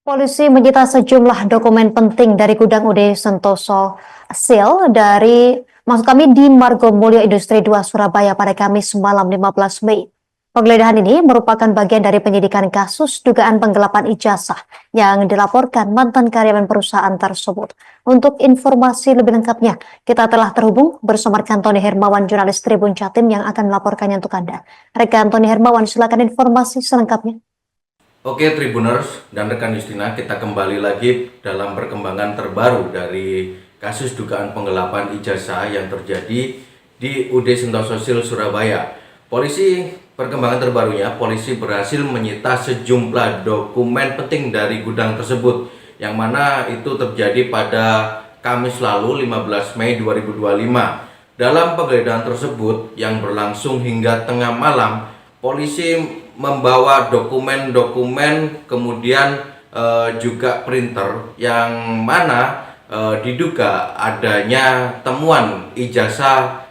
Polisi menyita sejumlah dokumen penting dari gudang UD Sentosa Sil di Margomulyo Industri 2 Surabaya pada Kamis malam 15 Mei. Penggeledahan ini merupakan bagian dari penyidikan kasus dugaan penggelapan ijazah yang dilaporkan mantan karyawan perusahaan tersebut. Untuk informasi lebih lengkapnya, kita telah terhubung bersama rekan Tony Hermawan, jurnalis Tribun Jatim yang akan melaporkannya untuk Anda. Rekan Tony Hermawan, silakan informasi selengkapnya. Oke Tribuners dan rekan Justina, kita kembali lagi dalam perkembangan terbaru dari kasus dugaan penggelapan ijazah yang terjadi di UD Sentosa Sil Surabaya. Perkembangan terbarunya, polisi berhasil menyita sejumlah dokumen penting dari gudang tersebut, yang mana itu terjadi pada Kamis lalu 15 Mei 2025. Dalam penggeledahan tersebut yang berlangsung hingga tengah malam, polisi membawa dokumen-dokumen, kemudian juga printer yang mana diduga adanya temuan ijazah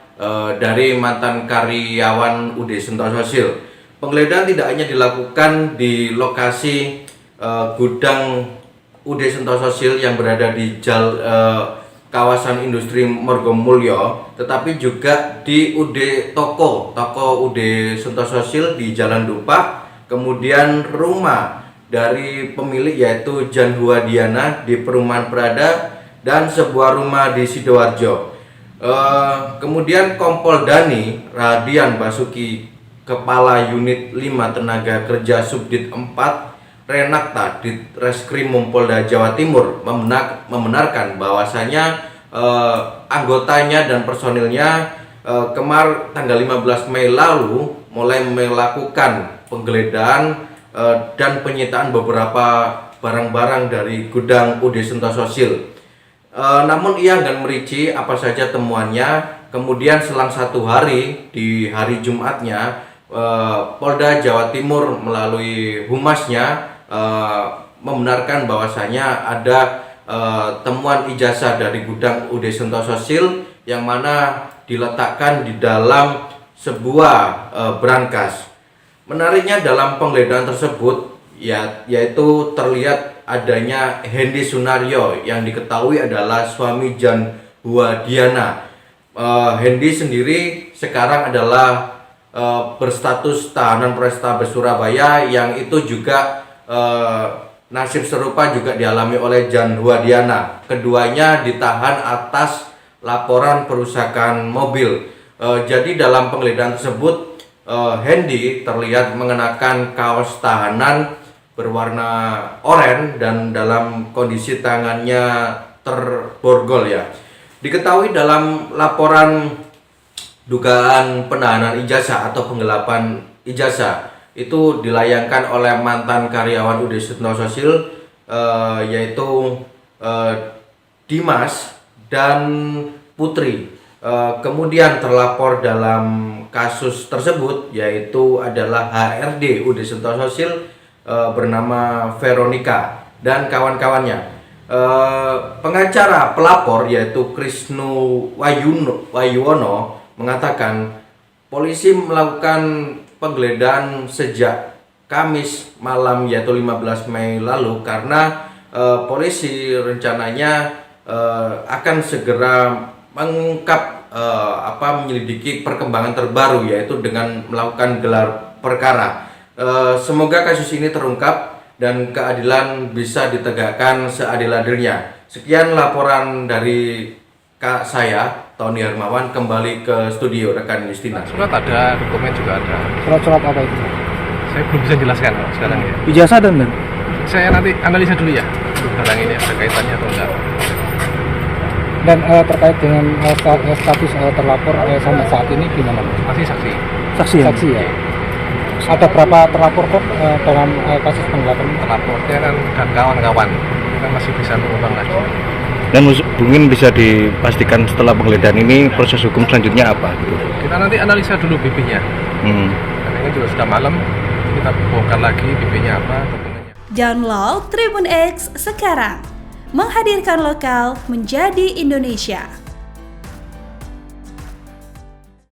dari mantan karyawan UD Sentosa Sil. Penggeledahan tidak hanya dilakukan di lokasi gudang UD Sentosa Sil yang berada di kawasan industri Margomulyo, tetapi juga di toko UD Sentosa Sil di Jalan Dupak, kemudian rumah dari pemilik yaitu Jan Huadiana di Perumahan Prada, dan sebuah rumah di Sidoarjo. Kemudian Kompol Dani Radian Basuki, Kepala Unit 5 Tenaga Kerja Subdit 4 Renakta di Reskrim Polda Jawa Timur membenarkan bahwasanya anggotanya dan personilnya tanggal 15 Mei lalu mulai melakukan penggeledahan dan penyitaan beberapa barang-barang dari gudang UD Sentosa Sil. Namun ia enggan merinci apa saja temuannya. Kemudian selang 1 hari, di hari Jumatnya, Polda Jawa Timur melalui humasnya membenarkan bahwasanya ada temuan ijazah dari gudang UD Sentosa Sil yang mana diletakkan di dalam sebuah brankas. Menariknya dalam penggeledahan tersebut yaitu terlihat adanya Hendy Sunario yang diketahui adalah suami Jan Huadiana. Hendy sendiri sekarang adalah berstatus tahanan Polrestabes Surabaya, yang itu juga nasib serupa juga dialami oleh Jan Huadiana. Keduanya ditahan atas laporan perusakan mobil. Jadi dalam penggeledahan tersebut, Hendy terlihat mengenakan kaos tahanan berwarna oranye dan dalam kondisi tangannya terborgol ya. Diketahui dalam laporan dugaan penahanan ijazah atau penggelapan ijazah itu dilayangkan oleh mantan karyawan UD Sentosa Sil yaitu Dimas dan Putri. Kemudian terlapor dalam kasus tersebut yaitu adalah HRD UD Sentosa Sil bernama Veronica dan kawan-kawannya. Pengacara pelapor yaitu Krisnu Wayuwono mengatakan polisi melakukan penggeledahan sejak Kamis malam yaitu 15 Mei lalu karena polisi rencananya akan segera mengungkap menyelidiki perkembangan terbaru yaitu dengan melakukan gelar perkara. Semoga kasus ini terungkap dan keadilan bisa ditegakkan seadil-adilnya. Sekian laporan dari saya, Tony Hermawan, kembali ke studio rekan Justina. Surat ada, dokumen juga ada. Surat-surat apa itu? Saya belum bisa jelaskan sekarang ya. Ijazah dan Saya nanti analisa dulu ya, barang ini ada kaitannya atau enggak. Dan terkait dengan status terlapor sampai saat ini gimana? Masih saksi. Saksi ya. Ada berapa terlapor kok dalam kasus penggelapan? Terlapornya kan dan kawan-kawan, kita masih bisa mengembang lagi. Dan mungkin bisa dipastikan setelah penggeledahan ini proses hukum selanjutnya apa? Kita nanti analisa dulu BP-nya. Karena ini juga sudah malam, kita bongkar lagi BP-nya apa, dokumennya. Download Tribun X sekarang, menghadirkan lokal menjadi Indonesia.